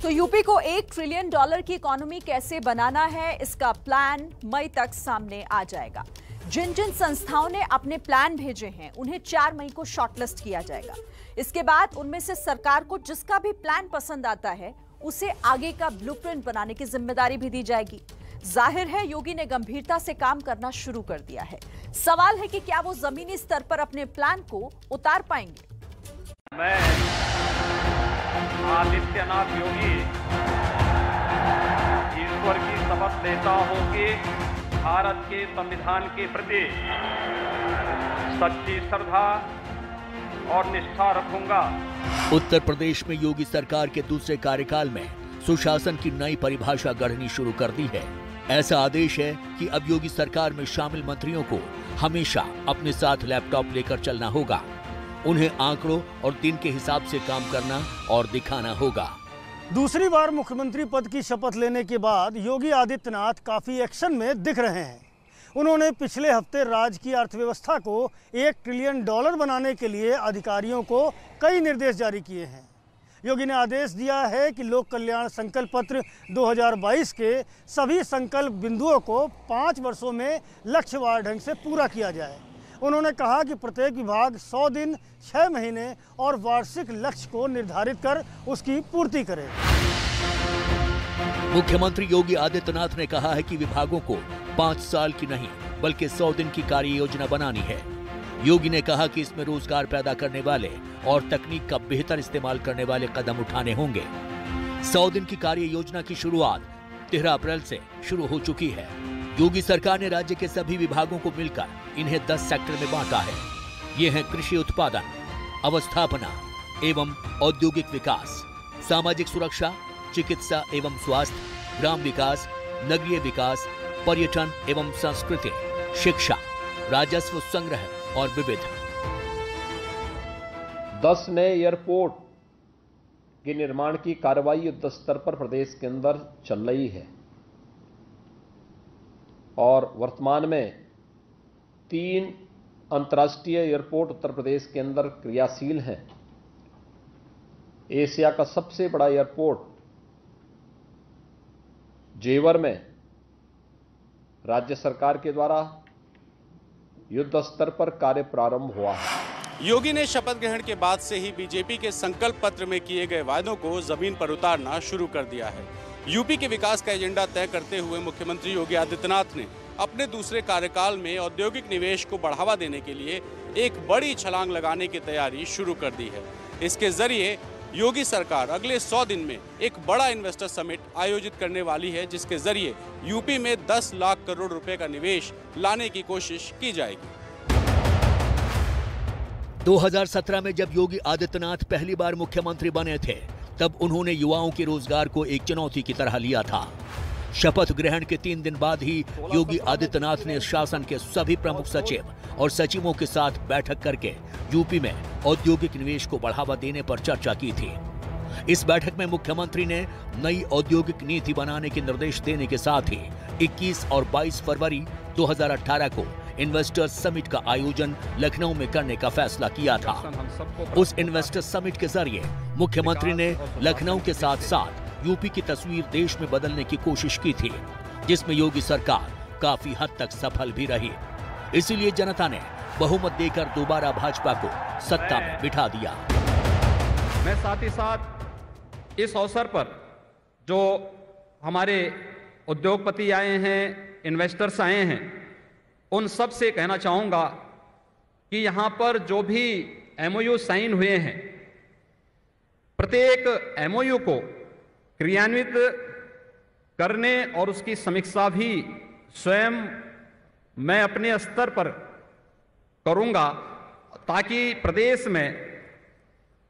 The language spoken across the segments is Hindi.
तो यूपी को $1 ट्रिलियन की इकोनॉमी कैसे बनाना है, इसका प्लान मई तक सामने आ जाएगा। जिन जिन संस्थाओं ने अपने प्लान भेजे हैं उन्हें 4 मई को शॉर्टलिस्ट किया जाएगा। इसके बाद उनमें से सरकार को जिसका भी प्लान पसंद आता है उसे आगे का ब्लूप्रिंट बनाने की जिम्मेदारी भी दी जाएगी। जाहिर है योगी ने गंभीरता से काम करना शुरू कर दिया है। सवाल है कि क्या वो जमीनी स्तर पर अपने प्लान को उतार पाएंगे। मैं आदित्यनाथ योगी ईश्वर की शपथ लेता हूं कि भारत के संविधान के प्रति सच्ची श्रद्धा और निष्ठा रखूंगा। उत्तर प्रदेश में योगी सरकार के दूसरे कार्यकाल में सुशासन की नई परिभाषा गढ़नी शुरू कर दी है। ऐसा आदेश है कि अब योगी सरकार में शामिल मंत्रियों को हमेशा अपने साथ लैपटॉप लेकर चलना होगा। उन्हें आंकड़ों और दिन के हिसाब से काम करना और दिखाना होगा। दूसरी बार मुख्यमंत्री पद की शपथ लेने के बाद योगी आदित्यनाथ काफी एक्शन में दिख रहे हैं। उन्होंने पिछले हफ्ते राज्य की अर्थव्यवस्था को $1 ट्रिलियन बनाने के लिए अधिकारियों को कई निर्देश जारी किए हैं। योगी ने आदेश दिया है कि लोक कल्याण संकल्प पत्र 2022 के सभी संकल्प बिंदुओं को 5 वर्षों में लक्ष्यवार ढंग से पूरा किया जाए। उन्होंने कहा कि प्रत्येक विभाग 100 दिन, 6 महीने और वार्षिक लक्ष्य को निर्धारित कर उसकी पूर्ति करे। मुख्यमंत्री योगी आदित्यनाथ ने कहा है कि विभागों को 5 साल की नहीं बल्कि 100 दिन की कार्य योजना बनानी है। योगी ने कहा कि इसमें रोजगार पैदा करने वाले और तकनीक का बेहतर इस्तेमाल करने वाले कदम उठाने होंगे। 100 दिन की कार्य योजना की शुरुआत 13 अप्रैल से शुरू हो चुकी है। योगी सरकार ने राज्य के सभी विभागों को मिलकर इन्हें 10 सेक्टर में बांटा है। ये हैं कृषि उत्पादन, अवस्थापना एवं औद्योगिक विकास, सामाजिक सुरक्षा, चिकित्सा एवं स्वास्थ्य, ग्राम विकास, नगरीय विकास, पर्यटन एवं संस्कृति, शिक्षा, राजस्व संग्रह और विविध। 10 नए एयरपोर्ट के निर्माण की कार्रवाई युद्ध स्तर पर प्रदेश के अंदर चल रही है और वर्तमान में 3 अंतर्राष्ट्रीय एयरपोर्ट उत्तर प्रदेश के अंदर क्रियाशील हैं। एशिया का सबसे बड़ा एयरपोर्ट जेवर में राज्य सरकार के द्वारा युद्ध स्तर पर कार्य प्रारंभ हुआ है। योगी ने शपथ ग्रहण के बाद से ही बीजेपी के संकल्प पत्र में किए गए वायदों को जमीन पर उतारना शुरू कर दिया है। यूपी के विकास का एजेंडा तय करते हुए मुख्यमंत्री योगी आदित्यनाथ ने अपने दूसरे कार्यकाल में औद्योगिक निवेश को बढ़ावा देने के लिए एक बड़ी छलांग लगाने की तैयारी शुरू कर दी है। इसके जरिए योगी सरकार अगले 100 दिन में एक बड़ा इन्वेस्टर समिट आयोजित करने वाली है, जिसके जरिए यूपी में 10 लाख करोड़ रुपए का निवेश लाने की कोशिश की जाएगी। 2017 में जब योगी आदित्यनाथ पहली बार मुख्यमंत्री बने थे तब उन्होंने युवाओं के रोजगार को एक चुनौती की तरह लिया था। शपथ ग्रहण के 3 दिन बाद ही योगी आदित्यनाथ ने शासन के सभी प्रमुख सचिव और सचिवों के साथ बैठक करके यूपी में औद्योगिक निवेश को बढ़ावा देने पर चर्चा की थी। इस बैठक में मुख्यमंत्री ने नई औद्योगिक नीति बनाने के निर्देश देने के साथ ही 21 और 22 फरवरी 2018 को इन्वेस्टर्स समिट का आयोजन लखनऊ में करने का फैसला किया था। उस इन्वेस्टर्स समिट के जरिए मुख्यमंत्री ने लखनऊ के साथ साथ यूपी की तस्वीर देश में बदलने की कोशिश की थी, जिसमें योगी सरकार काफी हद तक सफल भी रही। इसीलिए जनता ने बहुमत देकर दोबारा भाजपा को सत्ता में बिठा दिया। मैं साथ ही साथ इस अवसर पर जो हमारे उद्योगपति आए हैं, इन्वेस्टर्स आए हैं, उन सब से कहना चाहूंगा कि यहां पर जो भी एमओयू साइन हुए हैं, प्रत्येक एमओयू को क्रियान्वित करने और उसकी समीक्षा भी स्वयं मैं अपने स्तर पर करूंगा, ताकि प्रदेश में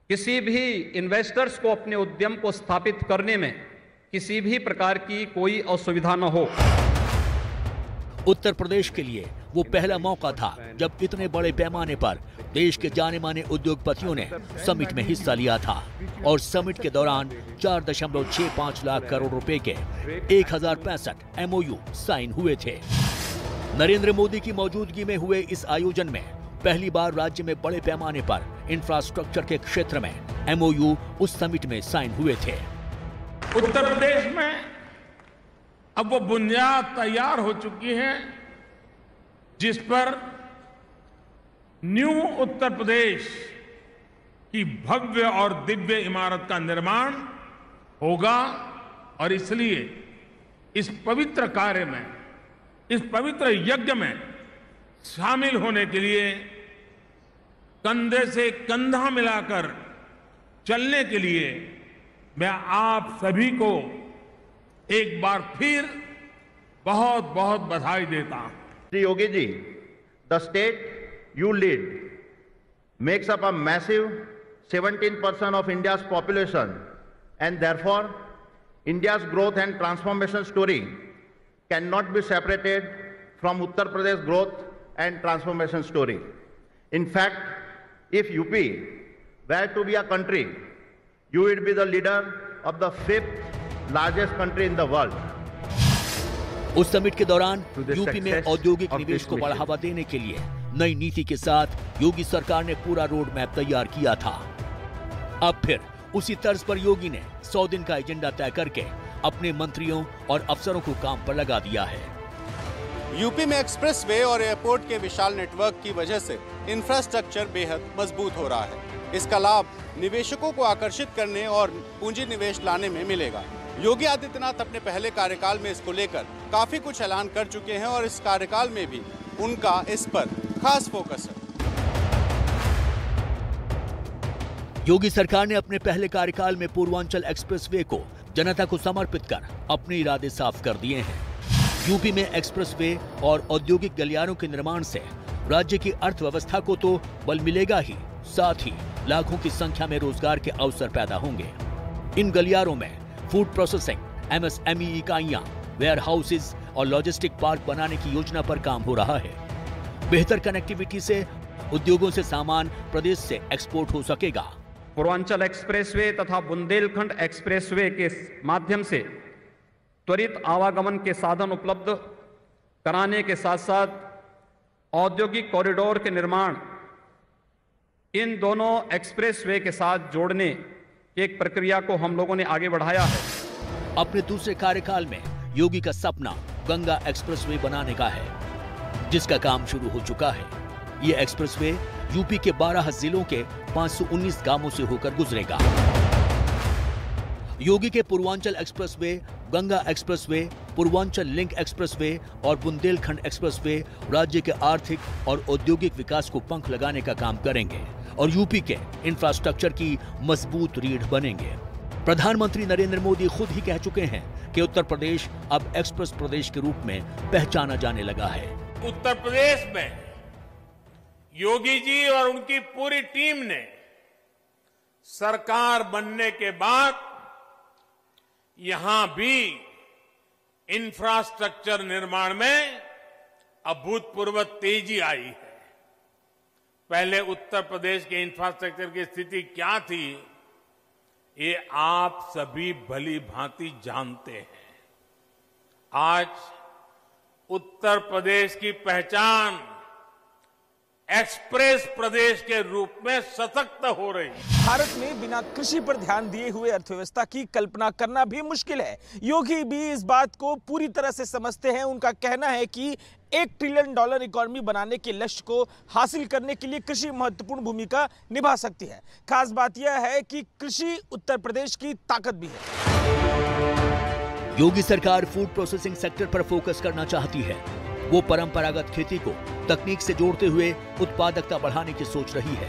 किसी भी इन्वेस्टर्स को अपने उद्यम को स्थापित करने में किसी भी प्रकार की कोई असुविधा न हो। उत्तर प्रदेश के लिए वो पहला मौका था जब इतने बड़े पैमाने पर देश के जाने माने उद्योगपतियों ने समिट में हिस्सा लिया था और समिट के दौरान 4.65 लाख करोड़ रुपए के 1065 एमओयू साइन हुए थे। नरेंद्र मोदी की मौजूदगी में हुए इस आयोजन में पहली बार राज्य में बड़े पैमाने पर इंफ्रास्ट्रक्चर के क्षेत्र में एमओयू उस समिट में साइन हुए थे। उत्तर प्रदेश में अब वो बुनियाद तैयार हो चुकी है जिस पर न्यू उत्तर प्रदेश की भव्य और दिव्य इमारत का निर्माण होगा। और इसलिए इस पवित्र कार्य में, इस पवित्र यज्ञ में शामिल होने के लिए कंधे से कंधा मिलाकर चलने के लिए मैं आप सभी को एक बार फिर बहुत बहुत बधाई देता हूं। Shri Yogi ji, the state you lead makes up a massive 17% of India's population, and therefore India's growth and transformation story cannot be separated from Uttar Pradesh growth and transformation story. In fact, if UP were to be a country, you would be the leader of the 5th largest country in the world. उस समिट के दौरान यूपी में औद्योगिक निवेश को बढ़ावा देने के लिए नई नीति के साथ योगी सरकार ने पूरा रोड मैप तैयार किया था। अब फिर उसी तर्ज पर योगी ने 100 दिन का एजेंडा तय करके अपने मंत्रियों और अफसरों को काम पर लगा दिया है। यूपी में एक्सप्रेसवे और एयरपोर्ट के विशाल नेटवर्क की वजह से इंफ्रास्ट्रक्चर बेहद मजबूत हो रहा है। इसका लाभ निवेशकों को आकर्षित करने और पूंजी निवेश लाने में मिलेगा। योगी आदित्यनाथ अपने पहले कार्यकाल में इसको लेकर काफी कुछ ऐलान कर चुके हैं और इस कार्यकाल में भी उनका इस पर खास फोकस है। योगी सरकार ने अपने पहले कार्यकाल में पूर्वांचल एक्सप्रेसवे को जनता को समर्पित कर अपने इरादे साफ कर दिए हैं। यूपी में एक्सप्रेसवे और औद्योगिक गलियारों के निर्माण से राज्य की अर्थव्यवस्था को तो बल मिलेगा ही, साथ ही लाखों की संख्या में रोजगार के अवसर पैदा होंगे। इन गलियारों में फूड प्रोसेसिंग, MSME इकाइयां, वेयर हाउसेज और लॉजिस्टिक पार्क बनाने की योजना पर काम हो रहा है। बेहतर कनेक्टिविटी से उद्योगों से सामान प्रदेश से एक्सपोर्ट हो सकेगा। पूर्वांचल एक्सप्रेसवे तथा बुंदेलखंड एक्सप्रेसवे के माध्यम से त्वरित आवागमन के साधन उपलब्ध कराने के साथ साथ औद्योगिक कॉरिडोर के निर्माण, इन दोनों एक्सप्रेसवे के साथ जोड़ने की एक प्रक्रिया को हम लोगों ने आगे बढ़ाया है। अपने दूसरे कार्यकाल में योगी का सपना गंगा एक्सप्रेसवे बनाने का है, जिसका काम शुरू हो चुका है। ये एक्सप्रेसवे यूपी के 12 जिलों के 519 गांवों से होकर गुजरेगा। योगी के Purvanchal expressway, Ganga expressway, Purvanchal link expressway और बुंदेलखंड एक्सप्रेसवे राज्य के आर्थिक और औद्योगिक विकास को पंख लगाने का काम करेंगे और यूपी के इंफ्रास्ट्रक्चर की मजबूत रीढ़ बनेंगे। प्रधानमंत्री नरेंद्र मोदी खुद ही कह चुके हैं कि उत्तर प्रदेश अब एक्सप्रेस प्रदेश के रूप में पहचाना जाने लगा है। उत्तर प्रदेश में योगी जी और उनकी पूरी टीम ने सरकार बनने के बाद यहां भी इंफ्रास्ट्रक्चर निर्माण में अभूतपूर्व तेजी आई है। पहले उत्तर प्रदेश के इंफ्रास्ट्रक्चर की स्थिति क्या थी, ये आप सभी भली भांति जानते हैं। आज उत्तर प्रदेश की पहचान एक्सप्रेस प्रदेश के रूप में सशक्त हो रही है। भारत में बिना कृषि पर ध्यान दिए हुए अर्थव्यवस्था की कल्पना करना भी मुश्किल है। योगी भी इस बात को पूरी तरह से समझते हैं। उनका कहना है कि $1 ट्रिलियन इकोनॉमी बनाने के लक्ष्य को हासिल करने के लिए कृषि महत्वपूर्ण भूमिका निभा सकती है। खास बात यह है कि कृषि उत्तर प्रदेश की ताकत भी है। योगी सरकार फूड प्रोसेसिंग सेक्टर पर फोकस करना चाहती है। वो परंपरागत खेती को तकनीक से जोड़ते हुए उत्पादकता बढ़ाने की सोच रही है,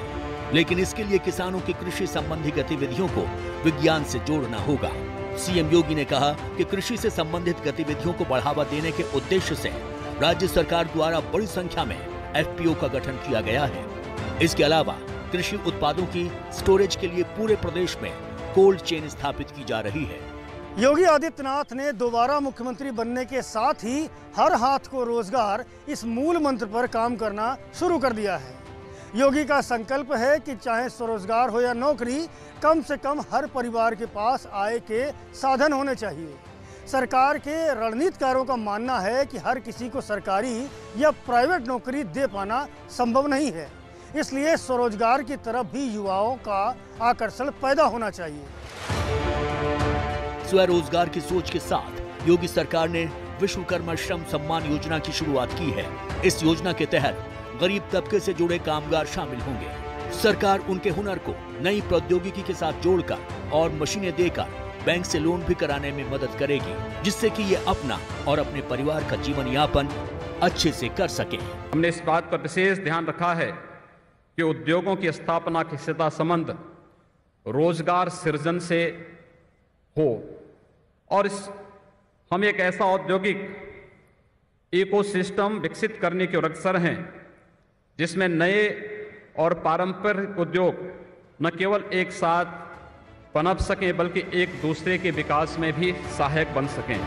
लेकिन इसके लिए किसानों की कृषि संबंधी गतिविधियों को विज्ञान से जोड़ना होगा। सीएम योगी ने कहा कि कृषि से संबंधित गतिविधियों को बढ़ावा देने के उद्देश्य से राज्य सरकार द्वारा बड़ी संख्या में FPO का गठन किया गया है। इसके अलावा कृषि उत्पादों की स्टोरेज के लिए पूरे प्रदेश में कोल्ड चेन स्थापित की जा रही है। योगी आदित्यनाथ ने दोबारा मुख्यमंत्री बनने के साथ ही हर हाथ को रोजगार इस मूल मंत्र पर काम करना शुरू कर दिया है। योगी का संकल्प है कि चाहे स्वरोजगार हो या नौकरी, कम से कम हर परिवार के पास आय के साधन होने चाहिए। सरकार के रणनीतिकारों का मानना है कि हर किसी को सरकारी या प्राइवेट नौकरी दे पाना संभव नहीं है, इसलिए स्वरोजगार की तरफ भी युवाओं का आकर्षण पैदा होना चाहिए। स्वरोजगार की सोच के साथ योगी सरकार ने विश्वकर्मा श्रम सम्मान योजना की शुरुआत की है। इस योजना के तहत गरीब तबके से जुड़े कामगार शामिल होंगे। सरकार उनके हुनर को नई प्रौद्योगिकी के साथ जोड़कर और मशीनें देकर बैंक से लोन भी कराने में मदद करेगी, जिससे कि ये अपना और अपने परिवार का जीवन यापन अच्छे से कर सके। हमने इस बात पर विशेष ध्यान रखा है कि उद्योगों की स्थापना के सीधा संबंध रोजगार सृजन से हो और हम एक ऐसा औद्योगिक इकोसिस्टम विकसित करने की ओर अग्रसर हैं जिसमें नए और पारंपरिक उद्योग न केवल एक साथ पनप सकें बल्कि एक दूसरे के विकास में भी सहायक बन सकें।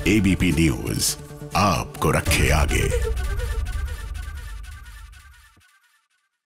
एबीपी न्यूज आपको रखे आगे।